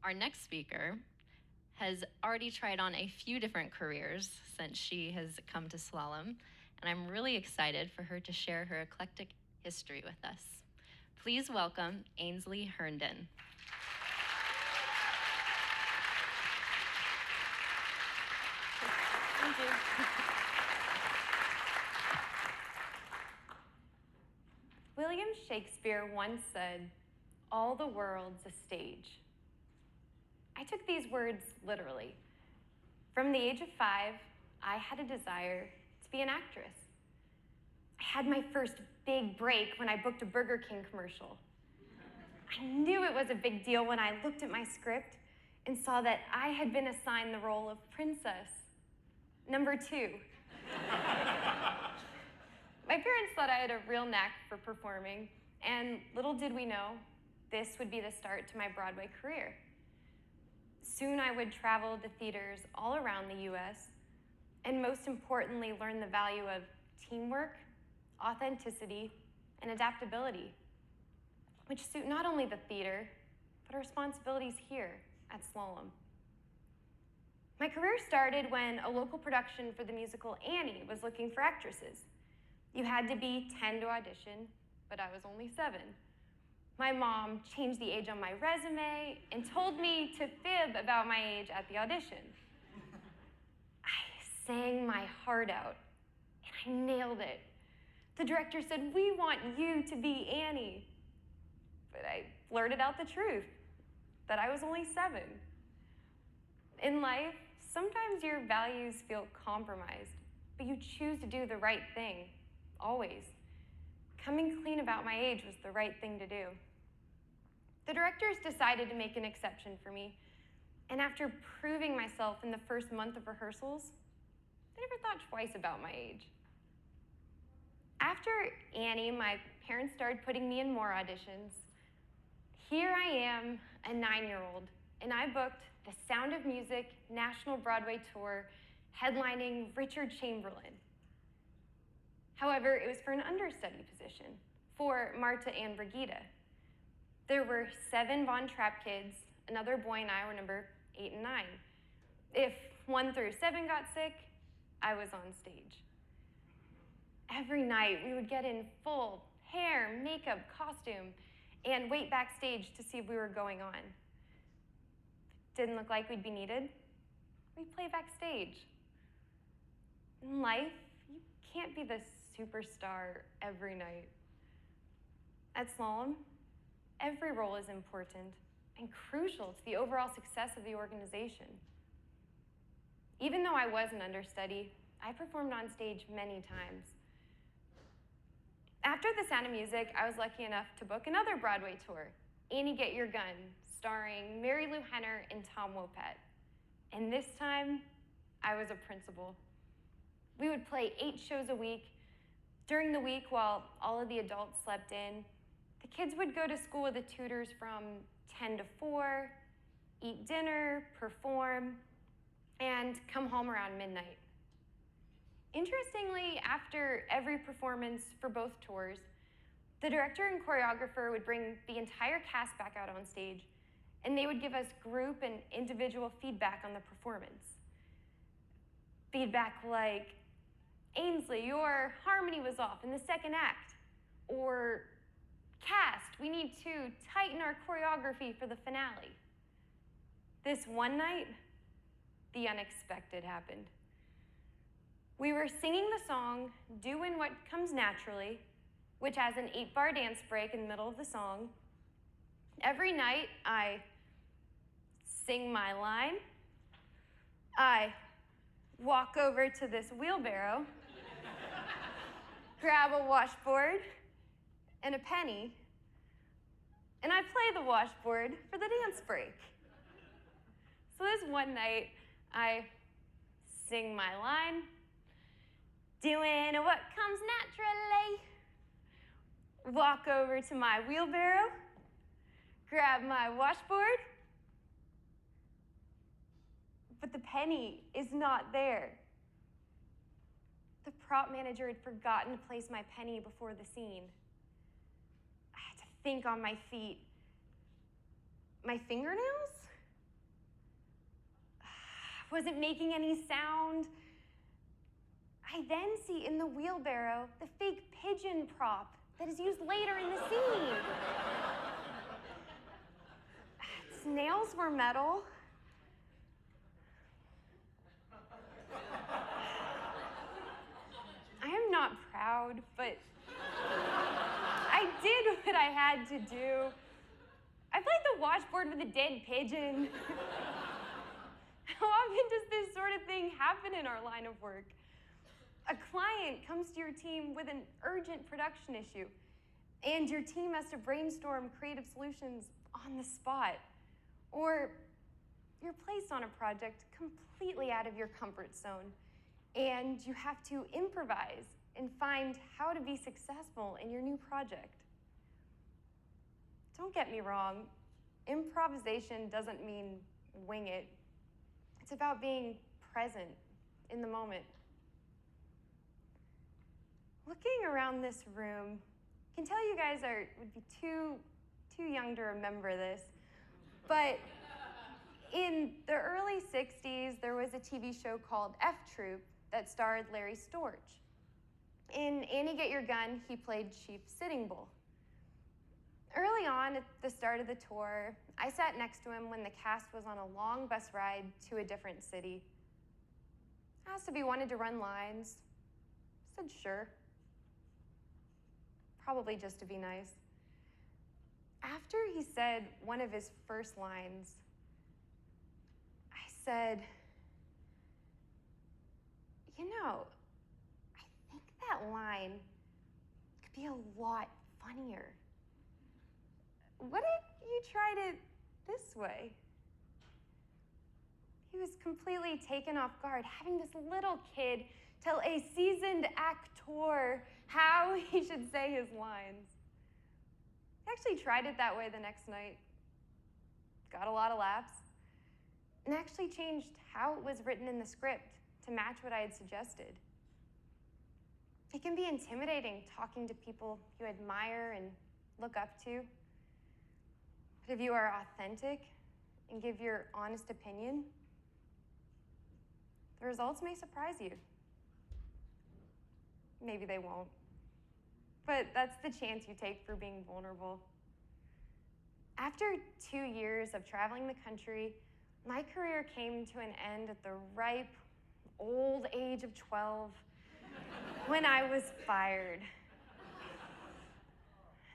Our next speaker has already tried on a few different careers since she has come to slalom, and I'm really excited for her to share her eclectic history with us. Please welcome Ainsley Herndon. Thank you. William Shakespeare once said, "All the world's a stage." I took these words literally. From the age of 5, I had a desire to be an actress. I had my first big break when I booked a Burger King commercial. I knew it was a big deal when I looked at my script and saw that I had been assigned the role of Princess number 2. My parents thought I had a real knack for performing, and little did we know, this would be the start to my Broadway career. Soon I would travel to theaters all around the US, and most importantly, learn the value of teamwork, authenticity, and adaptability, which suit not only the theater, but our responsibilities here at Slalom. My career started when a local production for the musical Annie was looking for actresses. You had to be 10 to audition, but I was only 7. My mom changed the age on my resume and told me to fib about my age at the audition. I sang my heart out, and I nailed it. The director said, "We want you to be Annie." But I blurted out the truth, that I was only 7. In life, sometimes your values feel compromised, but you choose to do the right thing. Always. Coming clean about my age was the right thing to do. The directors decided to make an exception for me, and after proving myself in the first month of rehearsals, they never thought twice about my age. After Annie, my parents started putting me in more auditions. Here I am, a 9-year-old, and I booked the Sound of Music National Broadway Tour, headlining Richard Chamberlain. However, it was for an understudy position, for Marta and Brigida. There were 7 Von Trapp kids, another boy and I were number 8 and 9. If 1 through 7 got sick, I was on stage. Every night, we would get in full hair, makeup, costume, and wait backstage to see if we were going on. If it didn't look like we'd be needed, we'd play backstage. In life, you can't be the superstar every night. At Slalom, every role is important and crucial to the overall success of the organization. Even though I was an understudy, I performed on stage many times. After The Sound of Music, I was lucky enough to book another Broadway tour, Annie Get Your Gun, starring Mary Lou Henner and Tom Wopat. And this time, I was a principal. We would play 8 shows a week. During the week, while all of the adults slept in, the kids would go to school with the tutors from 10 to 4, eat dinner, perform, and come home around midnight. Interestingly, after every performance for both tours, the director and choreographer would bring the entire cast back out on stage, and they would give us group and individual feedback on the performance. Feedback like, "Ainsley, your harmony was off in the second act," or "Cast, we need to tighten our choreography for the finale." This one night, the unexpected happened. We were singing the song, "Doin' What Comes Naturally," which has an 8-bar dance break in the middle of the song. Every night, I sing my line. I walk over to this wheelbarrow, grab a washboard and a penny, and I play the washboard for the dance break. So this one night, I sing my line, "Doing what comes naturally," walk over to my wheelbarrow, grab my washboard, but the penny is not there. The prop manager had forgotten to place my penny before the scene. I had to think on my feet. My fingernails? wasn't making any sound. I then see in the wheelbarrow the fake pigeon prop that is used later in the scene. Its nails were metal. I am not proud, but I did what I had to do. I played the washboard with a dead pigeon. How often does this sort of thing happen in our line of work? A client comes to your team with an urgent production issue, and your team has to brainstorm creative solutions on the spot. Or you're placed on a project completely out of your comfort zone, and you have to improvise and find how to be successful in your new project. Don't get me wrong, improvisation doesn't mean wing it. It's about being present in the moment. Looking around this room, I can tell you guys would be too young to remember this, but in the early 60s, there was a TV show called F Troop that starred Larry Storch. In Annie Get Your Gun, he played Chief Sitting Bull. Early on, at the start of the tour, I sat next to him when the cast was on a long bus ride to a different city. I asked if he wanted to run lines. I said sure. Probably just to be nice. After he said one of his first lines, I said, you know, I think that line could be a lot funnier. What if you tried it this way? He was completely taken off guard, having this little kid tell a seasoned actor how he should say his lines. He actually tried it that way the next night. Got a lot of laughs. And actually changed how it was written in the script to match what I had suggested. It can be intimidating talking to people you admire and look up to. But if you are authentic and give your honest opinion, the results may surprise you. Maybe they won't. But that's the chance you take for being vulnerable. After 2 years of traveling the country, my career came to an end at the ripe, old age of 12 when I was fired.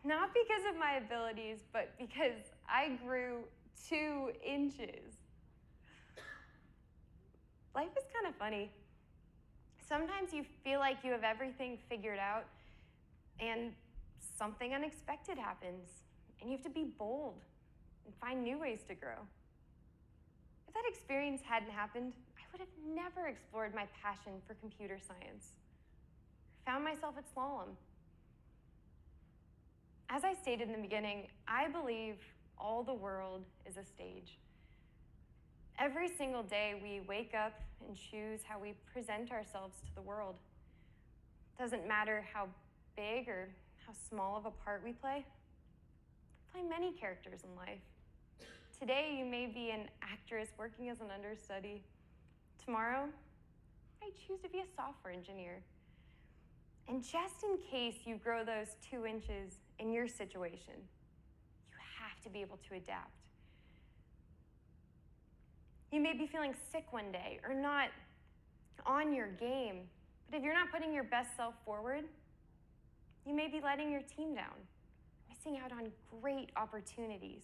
Not because of my abilities, but because I grew 2 inches. Life is kind of funny. Sometimes you feel like you have everything figured out, and something unexpected happens, and you have to be bold and find new ways to grow. If that experience hadn't happened, I would have never explored my passion for computer science. I found myself at Slalom. As I stated in the beginning, I believe all the world is a stage. Every single day, we wake up and choose how we present ourselves to the world. Doesn't matter how big or how small of a part we play. We play many characters in life. Today, you may be an actress working as an understudy. Tomorrow, I choose to be a software engineer. And just in case you grow those 2 inches in your situation, you have to be able to adapt. You may be feeling sick one day or not on your game, but if you're not putting your best self forward, you may be letting your team down, missing out on great opportunities.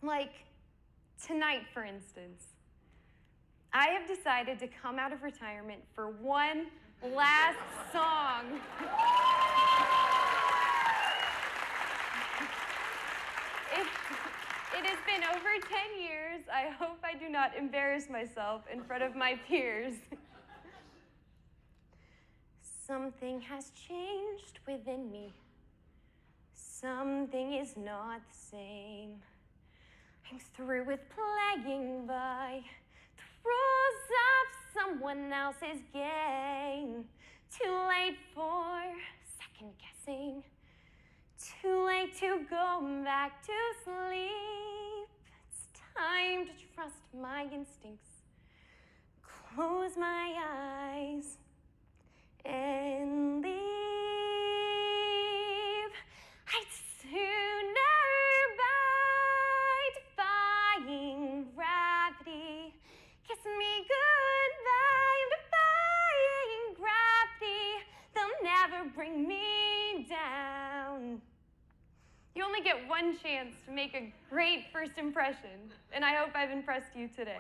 Like tonight, for instance, I have decided to come out of retirement for one last song. It has been over 10 years. I hope I do not embarrass myself in front of my peers. Something has changed within me. Something is not the same. I'm through with playing by the rules of someone else's game. Too late for second guessing. Too late to go back to sleep. It's time to trust my instincts. close my eyes and leave. I'd sooner by defying gravity, kissing me goodbye. I'm defying gravity. They'll never bring me down. You only get one chance to make a great first impression, and I hope I've impressed you today.